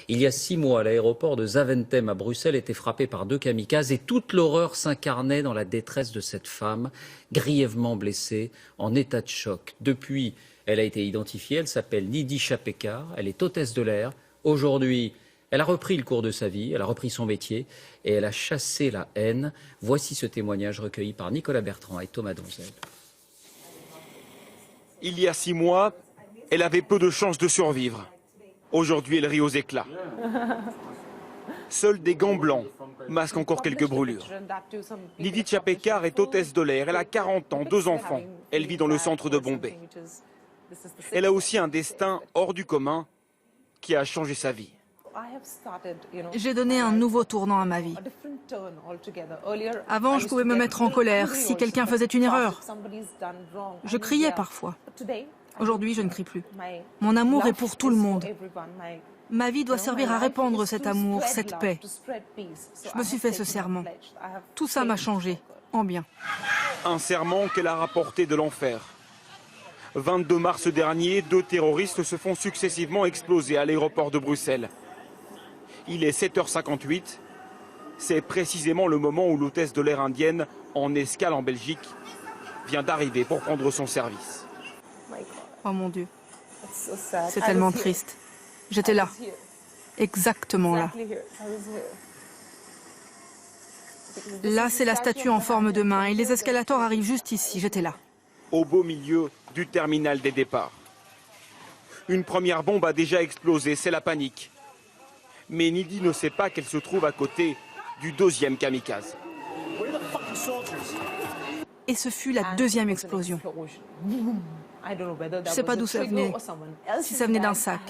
Il y a 6 mois, l'aéroport de Zaventem à Bruxelles était frappé par 2 kamikazes et toute l'horreur s'incarnait dans la détresse de cette femme, grièvement blessée, en état de choc. Depuis, elle a été identifiée, elle s'appelle Nidhi Chapekar, elle est hôtesse de l'air. Aujourd'hui, elle a repris le cours de sa vie, elle a repris son métier et elle a chassé la haine. Voici ce témoignage recueilli par Nicolas Bertrand et Thomas Donzel. Il y a 6 mois, elle avait peu de chances de survivre. Aujourd'hui, elle rit aux éclats. Seuls des gants blancs masquent encore quelques brûlures. Nidhi Chapekar est hôtesse de l'air. Elle a 40 ans, 2 enfants. Elle vit dans le centre de Bombay. Elle a aussi un destin hors du commun qui a changé sa vie. J'ai donné un nouveau tournant à ma vie. Avant, je pouvais me mettre en colère si quelqu'un faisait une erreur. Je criais parfois. Aujourd'hui, je ne crie plus. Mon amour est pour tout le monde. Ma vie doit servir à répandre cet amour, cette paix. Je me suis fait ce serment. Tout ça m'a changé, en bien. Un serment qu'elle a rapporté de l'enfer. 22 mars dernier, 2 terroristes se font successivement exploser à l'aéroport de Bruxelles. Il est 7h58. C'est précisément le moment où l'hôtesse de l'air indienne, en escale en Belgique, vient d'arriver pour prendre son service. Oh mon Dieu, c'est tellement triste. J'étais là, exactement là. Là, c'est la statue en forme de main et les escalators arrivent juste ici, j'étais là. Au beau milieu du terminal des départs. Une première bombe a déjà explosé, c'est la panique. Mais Nidhi ne sait pas qu'elle se trouve à côté du 2e kamikaze. Et ce fut la 2e explosion. Je ne sais pas d'où ça venait, si ça venait d'un sac.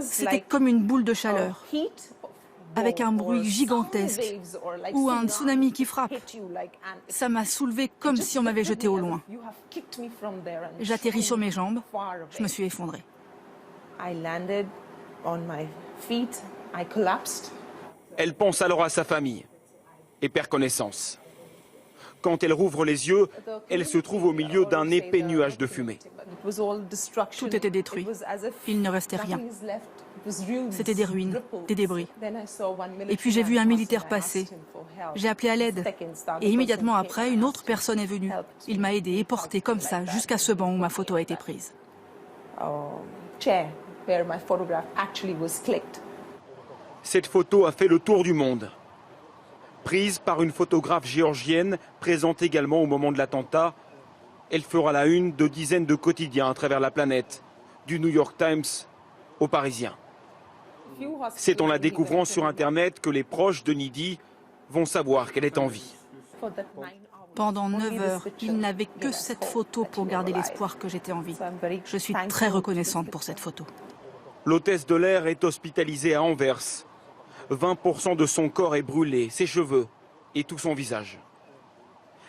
C'était comme une boule de chaleur, avec un bruit gigantesque, ou un tsunami qui frappe. Ça m'a soulevé comme si on m'avait jeté au loin. J'atterris sur mes jambes, je me suis effondrée. Elle pense alors à sa famille et perd connaissance. Quand elle rouvre les yeux, elle se trouve au milieu d'un épais nuage de fumée. Tout était détruit. Il ne restait rien. C'était des ruines, des débris. Et puis j'ai vu un militaire passer. J'ai appelé à l'aide. Et immédiatement après, une autre personne est venue. Il m'a aidé et porté comme ça jusqu'à ce banc où ma photo a été prise. Cette photo a fait le tour du monde. Prise par une photographe géorgienne, présente également au moment de l'attentat, elle fera la une de dizaines de quotidiens à travers la planète, du New York Times au Parisien. C'est en la découvrant sur Internet que les proches de Nidhi vont savoir qu'elle est en vie. Pendant 9 heures, il n'avait que cette photo pour garder l'espoir que j'étais en vie. Je suis très reconnaissante pour cette photo. L'hôtesse de l'air est hospitalisée à Anvers. 20% de son corps est brûlé, ses cheveux et tout son visage.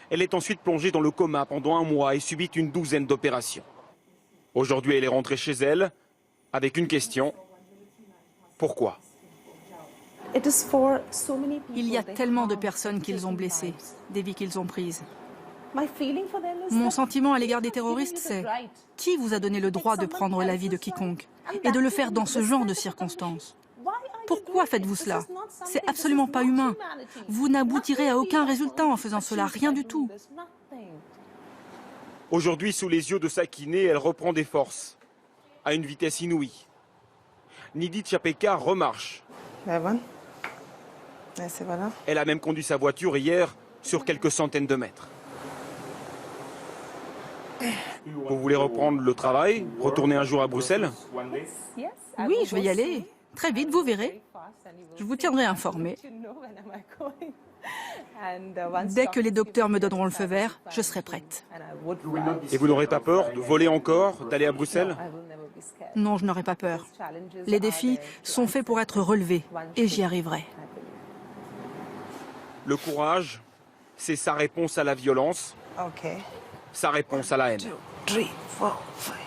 Elle est ensuite plongée dans le coma pendant 1 mois et subit une 12aine d'opérations. Aujourd'hui, elle est rentrée chez elle avec une question. Pourquoi ? Il y a tellement de personnes qu'ils ont blessées, des vies qu'ils ont prises. Mon sentiment à l'égard des terroristes, c'est qui vous a donné le droit de prendre la vie de quiconque et de le faire dans ce genre de circonstances ? Pourquoi faites-vous cela? C'est absolument pas humain. Vous n'aboutirez à aucun résultat en faisant cela, rien du tout. Aujourd'hui, sous les yeux de sa kiné, elle reprend des forces, à une vitesse inouïe. Nidhi Chapekar remarche. Elle a même conduit sa voiture hier sur quelques centaines de mètres. Vous voulez reprendre le travail, retourner un jour à Bruxelles? Oui, je vais y aller. Très vite, vous verrez. Je vous tiendrai informé. Dès que les docteurs me donneront le feu vert, je serai prête. Et vous n'aurez pas peur de voler encore, d'aller à Bruxelles? Non, je n'aurai pas peur. Les défis sont faits pour être relevés et j'y arriverai. Le courage, c'est sa réponse à la violence, sa réponse à la haine. 2, 3, 4, 5.